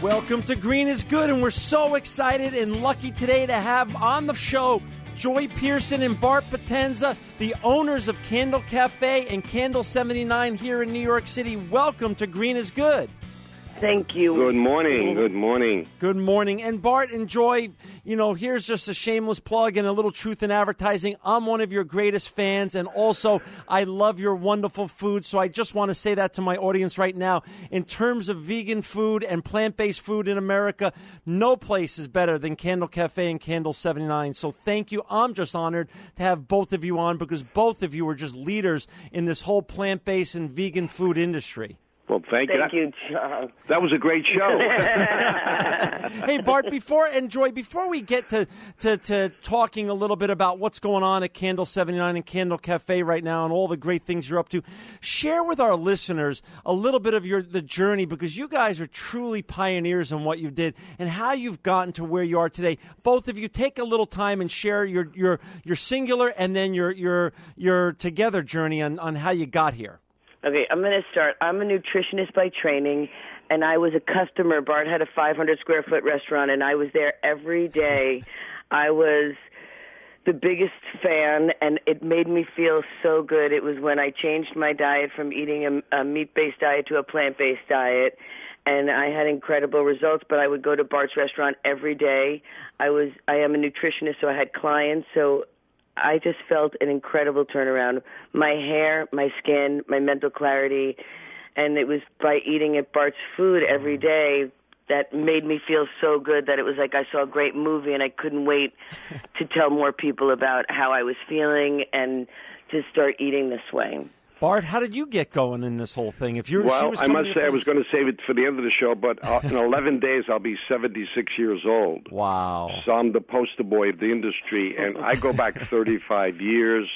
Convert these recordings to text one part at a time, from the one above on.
Welcome to Green is Good, and we're so excited and lucky today to have on the show Joy Pierson and Bart Potenza, the owners of Candle Café and Candle 79 here in New York City. Welcome to Green is Good. Thank you. Good morning. Good morning. Good morning. And Bart and Joy, here's just a shameless plug and a little truth in advertising. I'm one of your greatest fans, and also I love your wonderful food. So I just want to say that to my audience right now. In terms of vegan food and plant-based food in America, no place is better than Candle Café and Candle 79. So thank you. I'm just honored to have both of you on because both of you are just leaders in this whole plant-based and vegan food industry. Well, thank you, John. That was a great show. Hey, Bart, before we get to talking a little bit about what's going on at Candle 79 and Candle Café right now and all the great things you're up to, share with our listeners a little bit of the journey, because you guys are truly pioneers in what you did and how you've gotten to where you are today. Both of you, take a little time and share your singular and then your together journey on how you got here. Okay, I'm going to start. I'm a nutritionist by training, and I was a customer. Bart had a 500-square-foot restaurant, and I was there every day. I was the biggest fan, and it made me feel so good. It was when I changed my diet from eating a meat-based diet to a plant-based diet, and I had incredible results, but I would go to Bart's restaurant every day. I am a nutritionist, so I had clients, so I just felt an incredible turnaround. My hair, my skin, my mental clarity, and it was by eating at Bart's food every day that made me feel so good that it was like I saw a great movie and I couldn't wait to tell more people about how I was feeling and to start eating this way. Bart, how did you get going in this whole thing? Well, I must say I was going to save it for the end of the show, but in 11 days I'll be 76 years old. Wow. So I'm the poster boy of the industry, and I go back 35 years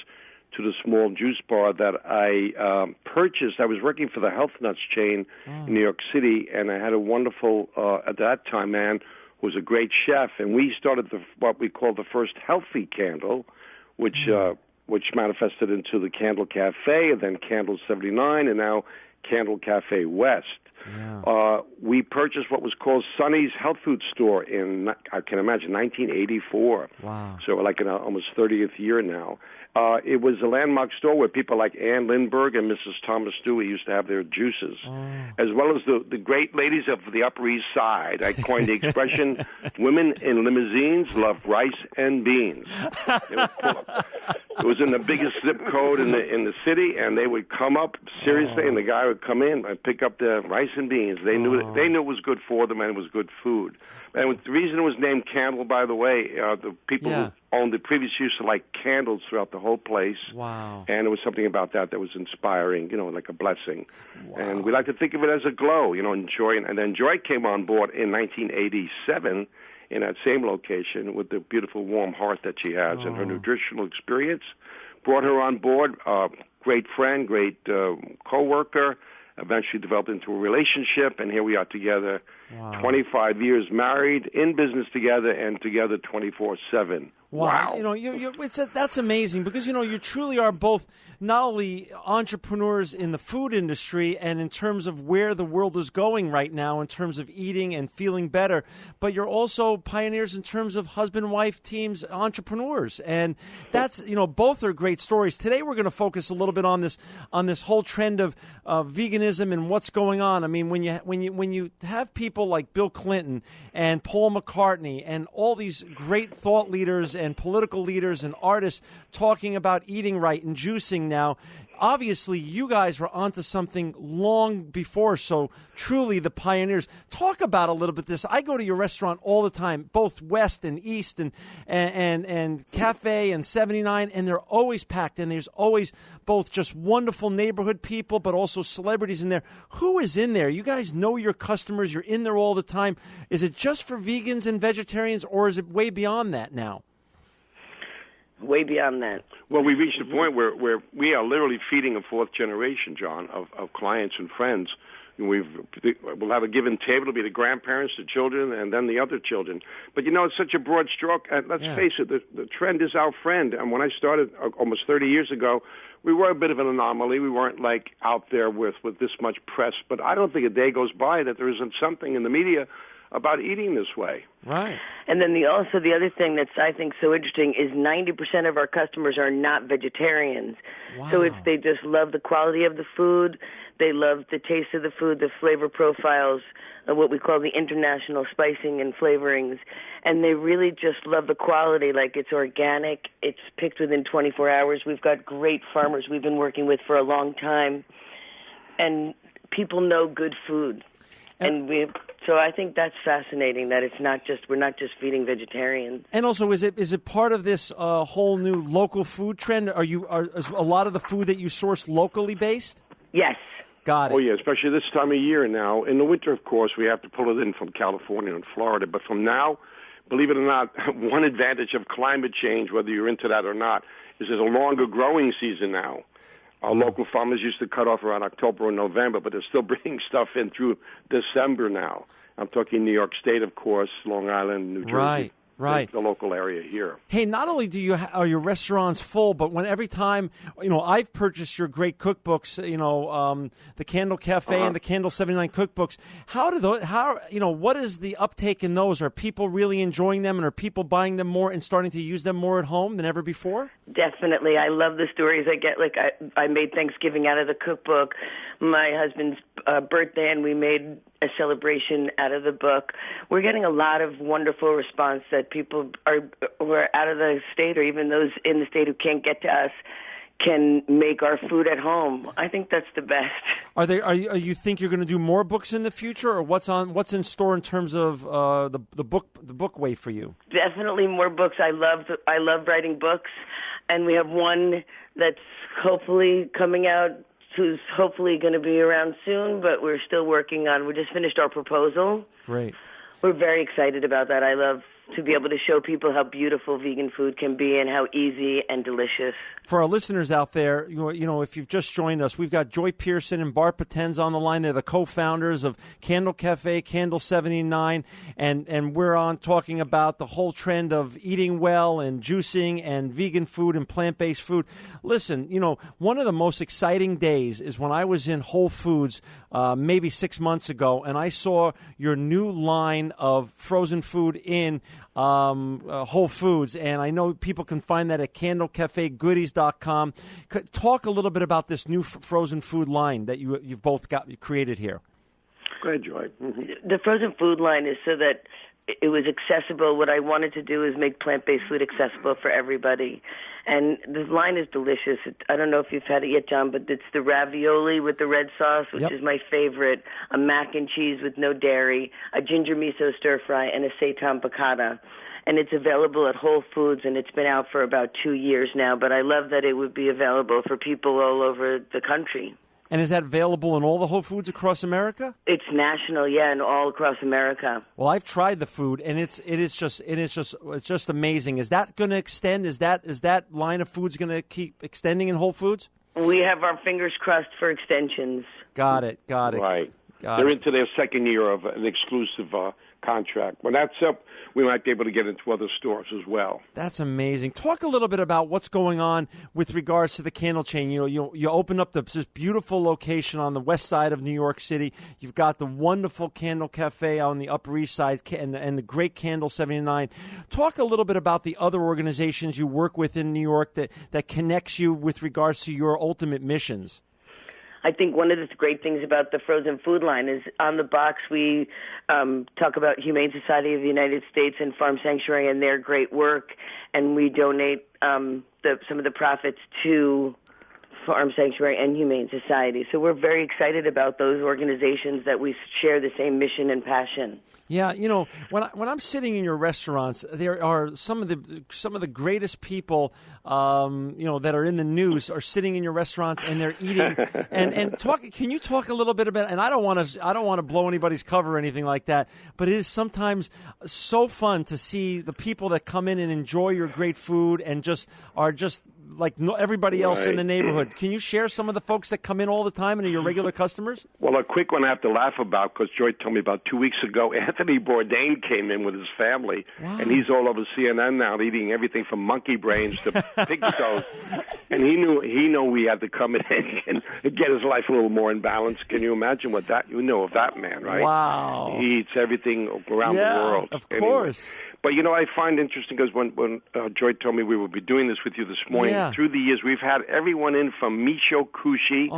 to the small juice bar that I purchased. I was working for the Health Nuts chain in New York City, and I had a wonderful, at that time, man who was a great chef, and we started what we call the first healthy candle, which manifested into the Candle Café, and then Candle 79, and now Candle Café West. Yeah. We purchased what was called Sonny's Health Food Store in, I can imagine, 1984. Wow. So like in almost 30th year now. It was a landmark store where people like Ann Lindbergh and Mrs. Thomas Dewey used to have their juices, as well as the great ladies of the Upper East Side. I coined the expression, women in limousines love rice and beans. It was in the biggest zip code in the city, and they would come up seriously, and the guy would come in and pick up the rice and beans. They knew it was good for them, and it was good food. And the reason it was named Candle, by the way, the people who owned the previous used to light candles throughout the whole place. Wow. And it was something about that was inspiring, like a blessing. Wow. And we like to think of it as a glow, and Joy. And then Joy came on board in 1987 in that same location with the beautiful warm heart that she has and her nutritional experience. Brought her on board, great friend, great co-worker, eventually developed into a relationship, and here we are together, 25 years married, in business together, and together 24/7. Wow. That's amazing because, you truly are both not only entrepreneurs in the food industry and in terms of where the world is going right now in terms of eating and feeling better, but you're also pioneers in terms of husband-wife teams, entrepreneurs. And that's, both are great stories. Today we're going to focus a little bit on this whole trend of veganism and what's going on. I mean, when you have people like Bill Clinton and Paul McCartney and all these great thought leaders and political leaders and artists talking about eating right and juicing now, obviously you guys were onto something long before, so truly the pioneers. Talk about a little bit this. I go to your restaurant all the time, both West and East and Cafe and 79, and they're always packed, and there's always both just wonderful neighborhood people but also celebrities in there. Who is in there? You guys know your customers. You're in there all the time. Is it just for vegans and vegetarians, or is it way beyond that now? Way beyond that. Well, we reached a point where we are literally feeding a fourth generation, John, of clients and friends. We'll have a given table. It'll be the grandparents, the children, and then the other children. But, it's such a broad stroke. And let's face it, the trend is our friend. And when I started almost 30 years ago, we were a bit of an anomaly. We weren't, out there with this much press. But I don't think a day goes by that there isn't something in the media about eating this way. Right. And then the other thing that's, I think, so interesting is 90% of our customers are not vegetarians. Wow. So they just love the quality of the food. They love the taste of the food, the flavor profiles, what we call the international spicing and flavorings. And they really just love the quality, like it's organic, it's picked within 24 hours. We've got great farmers we've been working with for a long time. And people know good food. So I think that's fascinating that we're not just feeding vegetarians. And also, is it part of this whole new local food trend? Is a lot of the food that you source locally based? Yes. Got it. Oh, yeah, especially this time of year now. In the winter, of course, we have to pull it in from California and Florida. But from now, believe it or not, one advantage of climate change, whether you're into that or not, is there's a longer growing season now. Our local farmers used to cut off around October or November, but they're still bringing stuff in through December now. I'm talking New York State, of course, Long Island, New Jersey. Right. The local area here. Hey, not only are your restaurants full, but every time, I've purchased your great cookbooks, the Candle Café and the Candle 79 cookbooks. What is the uptake in those? Are people really enjoying them, and are people buying them more and starting to use them more at home than ever before? Definitely. I love the stories I get. Like I made Thanksgiving out of the cookbook. My husband's birthday, and we made a celebration out of the book. We're getting a lot of wonderful response that people who are out of the state, or even those in the state who can't get to us, can make our food at home. I think that's the best. Are you think you're going to do more books in the future, or what's in store in terms of the book way for you? Definitely more books. I love writing books, and we have one that's hopefully coming out, who's hopefully going to be around soon, but we're still working on. We just finished our proposal. Great. We're very excited about that. I love to be able to show people how beautiful vegan food can be and how easy and delicious. For our listeners out there, if you've just joined us, we've got Joy Pierson and Bart Potenza on the line. They're the co-founders of Candle Café, Candle 79, and we're on talking about the whole trend of eating well and juicing and vegan food and plant-based food. Listen, one of the most exciting days is when I was in Whole Foods maybe 6 months ago, and I saw your new line of frozen food in Whole Foods, and I know people can find that at candlecafegoodies.com. Talk a little bit about this new frozen food line that you've both got created here. Go ahead, Joy. Mm-hmm. The frozen food line is so that it was accessible. What I wanted to do is make plant-based food accessible for everybody. And the line is delicious. I don't know if you've had it yet, John, but it's the ravioli with the red sauce, which is my favorite, a mac and cheese with no dairy, a ginger miso stir-fry, and a seitan piccata. And it's available at Whole Foods, and it's been out for about 2 years now. But I love that it would be available for people all over the country. And is that available in all the Whole Foods across America? It's national, and all across America. Well, I've tried the food, and it's just amazing. Is that going to extend? Is that line of foods going to keep extending in Whole Foods? We have our fingers crossed for extensions. Got it. Right. They're into their second year of an exclusive contract. When that's up, we might be able to get into other stores as well. That's amazing. Talk a little bit about what's going on with regards to the candle chain. You open up this beautiful location on the west side of New York City. You've got the wonderful Candle Cafe on the Upper East Side and the great Candle 79. Talk a little bit about the other organizations you work with in New York that connects you with regards to your ultimate missions. I think one of the great things about the frozen food line is on the box we talk about Humane Society of the United States and Farm Sanctuary and their great work, and we donate some of the profits to Farm Sanctuary and Humane Society. So we're very excited about those organizations that we share the same mission and passion. Yeah, when I'm sitting in your restaurants, there are some of the greatest people, that are in the news are sitting in your restaurants and they're eating. and talk. Can you talk a little bit about? And I don't want to blow anybody's cover or anything like that. But it is sometimes so fun to see the people that come in and enjoy your great food and are just like everybody else in Right. the neighborhood. Can you share some of the folks that come in all the time and are your regular customers? Well, a quick one I have to laugh about because Joy told me about 2 weeks ago, Anthony Bourdain came in with his family, and he's all over CNN now, eating everything from monkey brains to pig toes. And he knew we had to come in and get his life a little more in balance. Can you imagine what that? You know of that man, right? Wow. He eats everything around the world. Of Anyway. course. But, I find interesting because when Joy told me we would be doing this with you this morning, through the years, we've had everyone in from Michio Kushi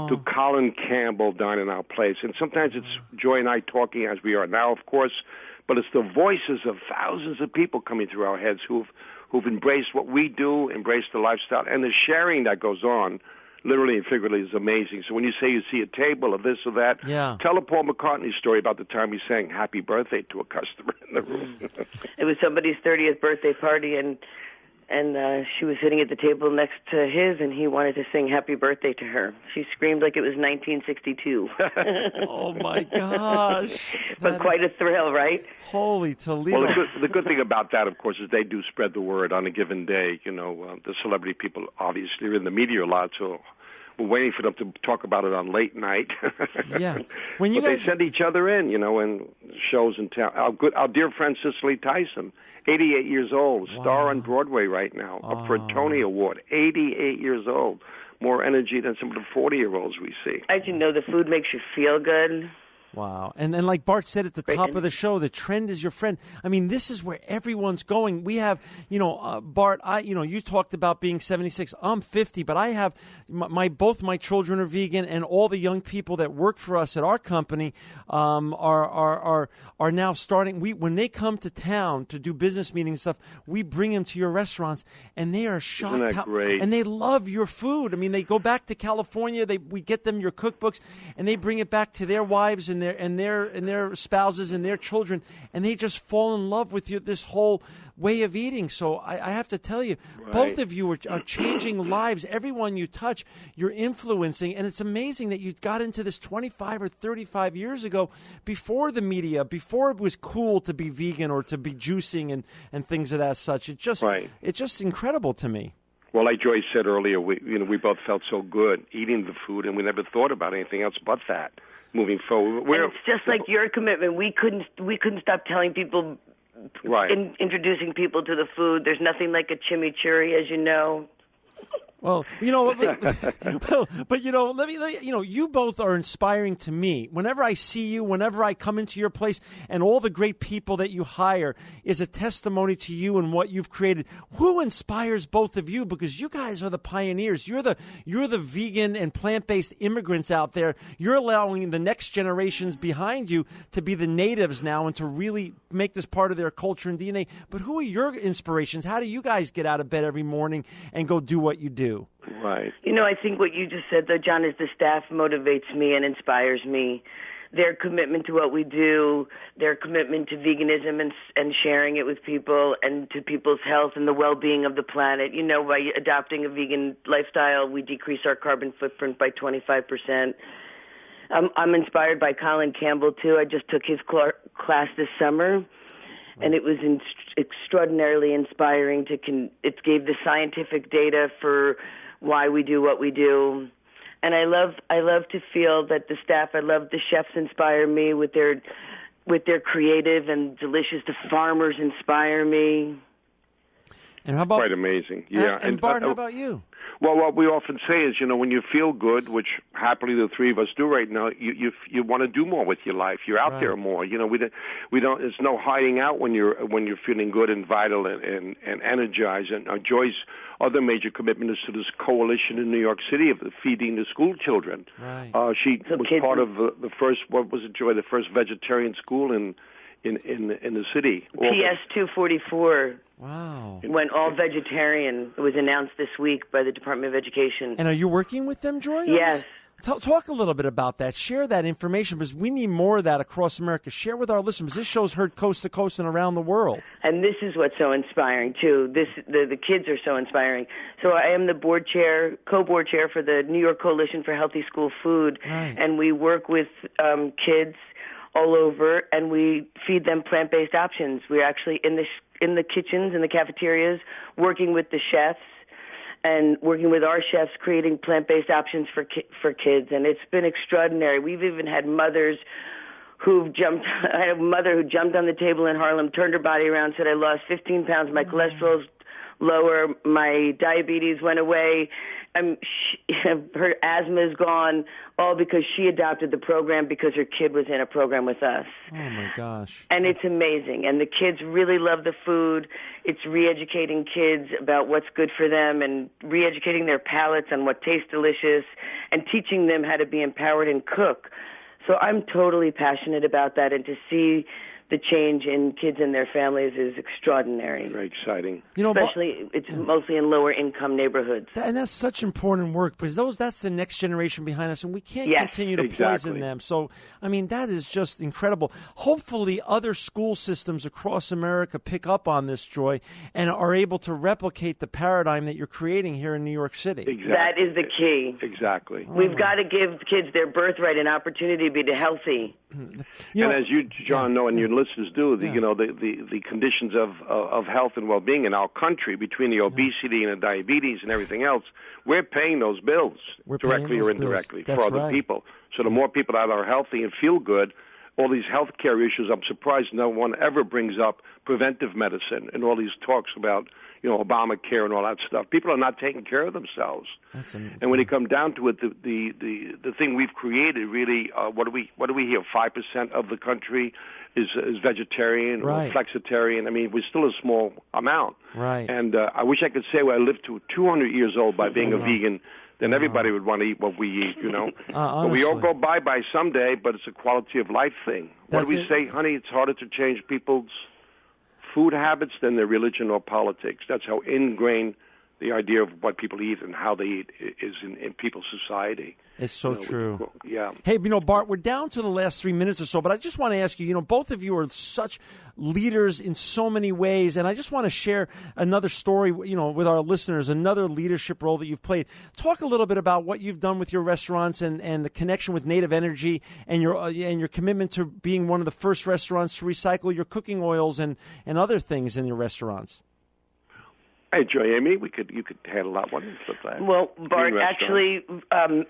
to Colin Campbell down in our place. And sometimes it's Joy and I talking as we are now, of course, but it's the voices of thousands of people coming through our heads who've embraced what we do, embraced the lifestyle, and the sharing that goes on, literally and figuratively, is amazing. So when you say you see a table of this or that, tell a Paul McCartney story about the time he sang Happy Birthday to a customer in the room. It was somebody's 30th birthday party, and she was sitting at the table next to his, and he wanted to sing Happy Birthday to her. She screamed like it was 1962. Oh, my gosh. But quite a thrill, right? Holy Toledo. Well, the good thing about that, of course, is they do spread the word on a given day. The celebrity people obviously are in the media a lot, so we're waiting for them to talk about it on late night. Yeah. But they send each other in, and shows in town. Our dear friend Cicely Tyson, 88 years old, star on Broadway right now, up for a Tony Award, 88 years old. More energy than some of the 40-year-olds we see. I didn't know the food makes you feel good. Wow. And then like Bart said at the top of the show, the trend is your friend. I mean, this is where everyone's going. We have, Bart, you talked about being 76. I'm 50, but I have both my children are vegan, and all the young people that work for us at our company are now starting. When they come to town to do business meetings and stuff, we bring them to your restaurants, and they are shocked. Isn't that great? And they love your food. I mean, they go back to California. We get them your cookbooks, and they bring it back to their wives and their spouses and their children, and they just fall in love with this whole way of eating. So I have to tell you, both of you are changing lives. Everyone you touch, you're influencing, and it's amazing that you got into this 25 or 35 years ago, before the media, before it was cool to be vegan or to be juicing and things of that such. It's just incredible to me. Well, like Joyce said earlier, we both felt so good eating the food, and we never thought about anything else but that. Moving forward, and it's just like your commitment. We couldn't stop telling people, introducing people to the food. There's nothing like a chimichurri, as you know. Well, but you both are inspiring to me. Whenever I see you, whenever I come into your place, and all the great people that you hire is a testimony to you and what you've created. Who inspires both of you? Because you guys are the pioneers. You're the vegan and plant-based immigrants out there. You're allowing the next generations behind you to be the natives now and to really make this part of their culture and DNA. But who are your inspirations? How do you guys get out of bed every morning and go do what you do? Right. I think what you just said, though, John, is the staff motivates me and inspires me. Their commitment to what we do, their commitment to veganism and sharing it with people and to people's health and the well-being of the planet. By adopting a vegan lifestyle, we decrease our carbon footprint by 25%. I'm inspired by Colin Campbell, too. I just took his class this summer. And it was extraordinarily inspiring. It gave the scientific data for why we do what we do, and I love to feel that the staff, I love the chefs inspire me with their creative and delicious. The farmers inspire me. And how about quite amazing? Yeah. And Bart, how about you? Well, what we often say is, when you feel good, which happily the three of us do right now, you want to do more with your life. You're out there more. We don't. There's no hiding out when you're feeling good and vital and energized. And Joy's other major commitment is to this coalition in New York City of feeding the school children. Right. She was part of the first. What was it, Joy? The first vegetarian school in the city. PS 244. Wow. Went all vegetarian. It was announced this week by the Department of Education. And are you working with them, Joy? Yes. Talk a little bit about that. Share that information, because we need more of that across America. Share with our listeners. This show's heard coast to coast and around the world. And this is what's so inspiring, too. The kids are so inspiring. So I am the co-board chair for the New York Coalition for Healthy School Food. Right. And we work with kids all over, and we feed them plant-based options. We're actually in the kitchens, in the cafeterias, working with the chefs and working with our chefs, creating plant-based options for kids, and it's been extraordinary. We've even had mothers who've jumped. I had a mother who jumped on the table in Harlem, turned her body around, said, "I lost 15 pounds. My cholesterol's lower. My diabetes went away. Her asthma is gone, all because she adopted the program because her kid was in a program with us." Oh, my gosh. And it's amazing. And the kids really love the food. It's re-educating kids about what's good for them and re-educating their palates on what tastes delicious and teaching them how to be empowered and cook. So I'm totally passionate about that, and to see the change in kids and their families is extraordinary. Very exciting. Especially, it's mostly in lower income neighborhoods. And that's such important work, because that's the next generation behind us, and we can't continue to poison them. So, I mean, that is just incredible. Hopefully other school systems across America pick up on this, Joy, and are able to replicate the paradigm that you're creating here in New York City. Exactly. That is the key. Exactly. We've got to give kids their birthright and opportunity to be healthy. And as you, John, know, and your listeners do, the conditions of health and well-being in our country, between the obesity and the diabetes and everything else, we're paying those bills directly or indirectly for other people. So the more people that are healthy and feel good, all these health care issues, I'm surprised no one ever brings up preventive medicine and all these talks about, Obamacare and all that stuff. People are not taking care of themselves. And when you come down to it, the thing we've created really, what do we hear? 5% of the country is vegetarian or flexitarian. I mean, we're still a small amount. Right. And I wish I could say I lived to 200 years old by being a vegan. Then everybody would want to eat what we eat, But we all go bye-bye someday, but it's a quality of life thing. What do we say, honey? It's harder to change people's food habits than their religion or politics. That's how ingrained the idea of what people eat and how they eat is in people's society. It's so true. Yeah. Hey, Bart, we're down to the last 3 minutes or so, but I just want to ask you, both of you are such leaders in so many ways, and I just want to share another story, with our listeners, another leadership role that you've played. Talk a little bit about what you've done with your restaurants and the connection with Native Energy and your commitment to being one of the first restaurants to recycle your cooking oils and other things in your restaurants. Hey, Joy, Amy, you could handle that one. Well, Bart actually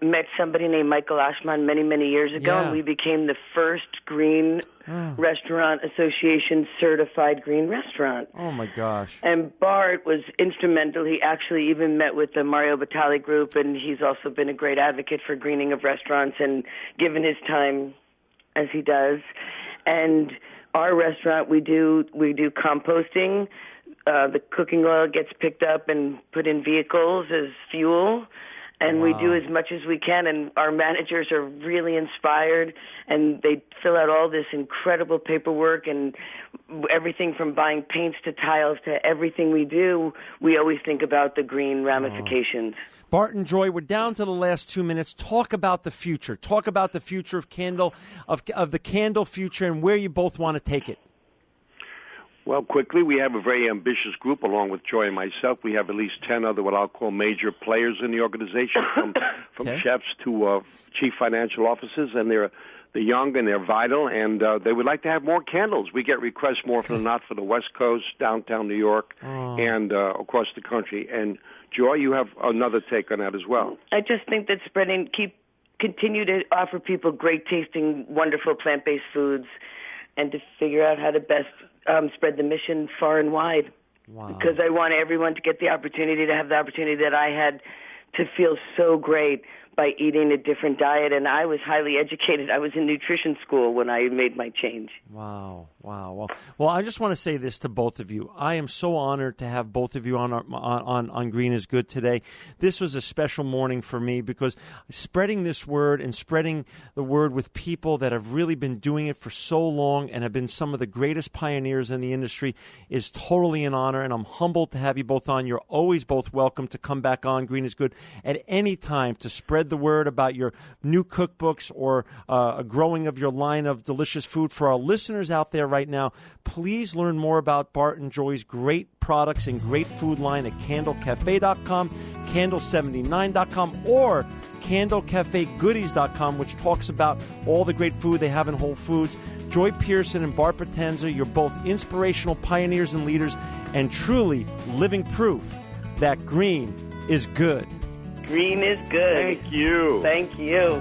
met somebody named Michael Ashman many, many years ago, and we became the first Green Restaurant Association certified green restaurant. Oh, my gosh. And Bart was instrumental. He actually even met with the Mario Batali group, and he's also been a great advocate for greening of restaurants and given his time as he does. And our restaurant, we do composting. The cooking oil gets picked up and put in vehicles as fuel, and we do as much as we can, and our managers are really inspired, and they fill out all this incredible paperwork, and everything from buying paints to tiles to everything we do, we always think about the green ramifications. Bart and Joy, we're down to the last 2 minutes. Talk about the future. Talk about the future of Candle, of the Candle future, and where you both want to take it. Well, quickly, we have a very ambitious group along with Joy and myself. We have at least 10 other what I'll call major players in the organization, from chefs to chief financial officers, and they're young and they're vital, and they would like to have more candles. We get requests more often than not for the West Coast, downtown New York, and across the country. And Joy, you have another take on that as well. I just think that continue to offer people great tasting, wonderful plant-based foods, and to figure out how to best spread the mission far and wide. Wow. Because I want everyone to get the opportunity to have the opportunity that I had to feel so great by eating a different diet. And I was highly educated. I was in nutrition school when I made my change. Wow. Well, I just want to say this to both of you. I am so honored to have both of you on Green is Good today. This was a special morning for me because spreading this word and spreading the word with people that have really been doing it for so long and have been some of the greatest pioneers in the industry is totally an honor, and I'm humbled to have you both on. You're always both welcome to come back on Green is Good at any time to spread the word about your new cookbooks or a growing of your line of delicious food. For our listeners out there right now, please learn more about Bart and Joy's great products and great food line at candlecafe.com, candle79.com, or candlecafegoodies.com, which talks about all the great food they have in Whole Foods. Joy Pierson and Bart Potenza, you're both inspirational pioneers and leaders and truly living proof that green is good. Green is good. Thank you. Thank you.